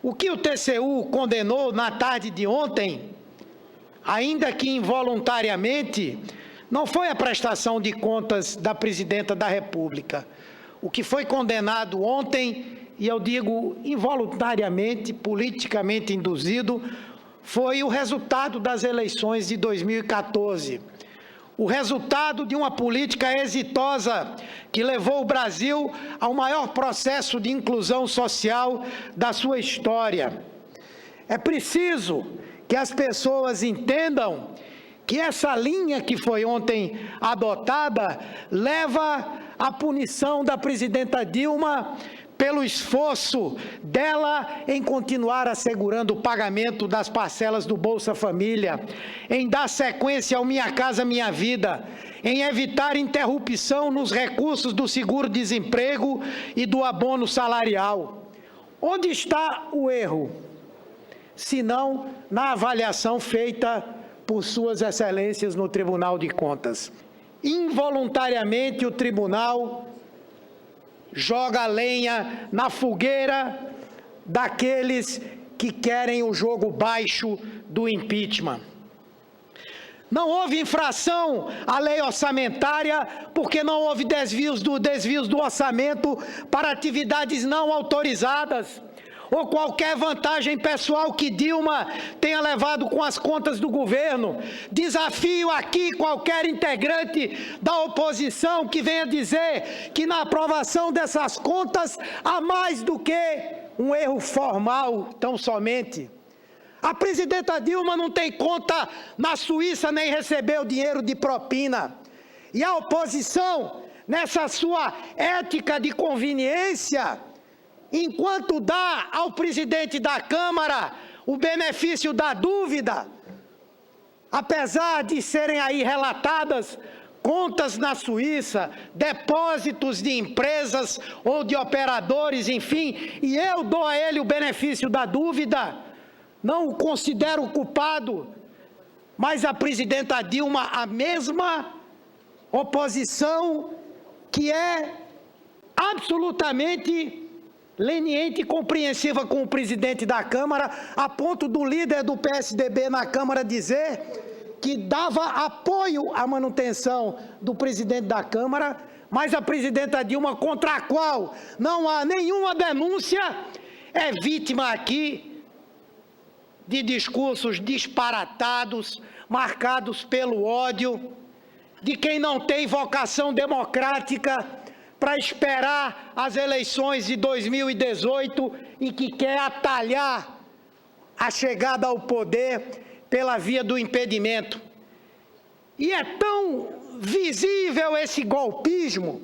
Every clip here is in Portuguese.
O que o TCU condenou na tarde de ontem, ainda que involuntariamente, não foi a prestação de contas da Presidenta da República. O que foi condenado ontem, e eu digo involuntariamente, politicamente induzido, foi o resultado das eleições de 2014. O resultado de uma política exitosa que levou o Brasil ao maior processo de inclusão social da sua história. É preciso que as pessoas entendam que essa linha que foi ontem adotada leva à punição da presidenta Dilma pelo esforço dela em continuar assegurando o pagamento das parcelas do Bolsa Família, em dar sequência ao Minha Casa Minha Vida, em evitar interrupção nos recursos do seguro-desemprego e do abono salarial. Onde está o erro? Se não na avaliação feita por suas excelências no Tribunal de Contas. Involuntariamente o tribunal joga lenha na fogueira daqueles que querem o jogo baixo do impeachment. Não houve infração à lei orçamentária porque não houve desvios do orçamento para atividades não autorizadas ou qualquer vantagem pessoal que Dilma tenha levado com as contas do governo. Desafio aqui qualquer integrante da oposição que venha dizer que na aprovação dessas contas há mais do que um erro formal, tão somente. A presidenta Dilma não tem conta na Suíça nem recebeu dinheiro de propina. E a oposição, nessa sua ética de conveniência, enquanto dá ao presidente da Câmara o benefício da dúvida, apesar de serem aí relatadas contas na Suíça, depósitos de empresas ou de operadores, enfim, e eu dou a ele o benefício da dúvida, não o considero culpado, mas a presidenta Dilma, a mesma oposição que é absolutamente leniente e compreensiva com o presidente da Câmara, a ponto do líder do PSDB na Câmara dizer que dava apoio à manutenção do presidente da Câmara, mas a presidenta Dilma, contra a qual não há nenhuma denúncia, é vítima aqui de discursos disparatados, marcados pelo ódio, de quem não tem vocação democrática para esperar as eleições de 2018 e que quer atalhar a chegada ao poder pela via do impedimento. E é tão visível esse golpismo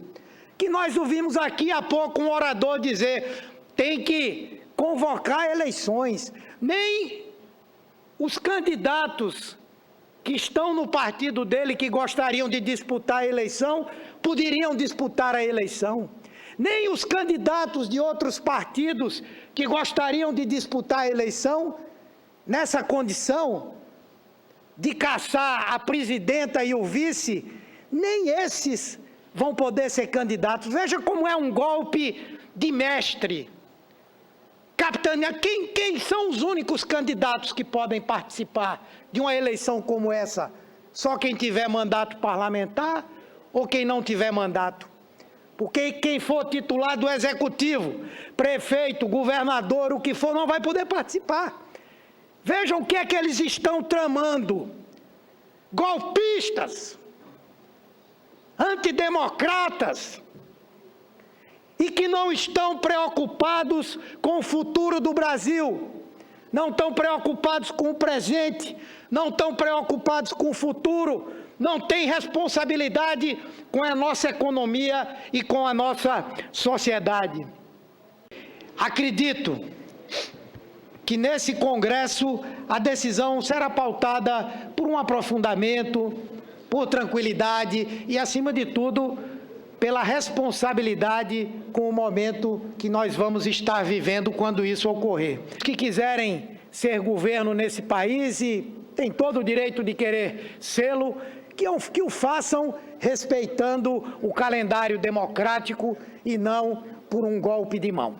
que nós ouvimos aqui há pouco um orador dizer: tem que convocar eleições. Nem os candidatos que estão no partido dele, que gostariam de disputar a eleição, poderiam disputar a eleição. Nem os candidatos de outros partidos que gostariam de disputar a eleição, nessa condição de caçar a presidenta e o vice, nem esses vão poder ser candidatos. Veja como é um golpe de mestre. Capitânia, quem são os únicos candidatos que podem participar de uma eleição como essa? Só quem tiver mandato parlamentar ou quem não tiver mandato? Porque quem for titular do executivo, prefeito, governador, o que for, não vai poder participar. Vejam o que é que eles estão tramando. Golpistas, antidemocratas, e que não estão preocupados com o futuro do Brasil, não estão preocupados com o presente, não estão preocupados com o futuro, não têm responsabilidade com a nossa economia e com a nossa sociedade. Acredito que nesse Congresso a decisão será pautada por um aprofundamento, por tranquilidade e, acima de tudo, pela responsabilidade com o momento que nós vamos estar vivendo quando isso ocorrer. Os que quiserem ser governo nesse país, e têm todo o direito de querer sê-lo, que o façam respeitando o calendário democrático e não por um golpe de mão.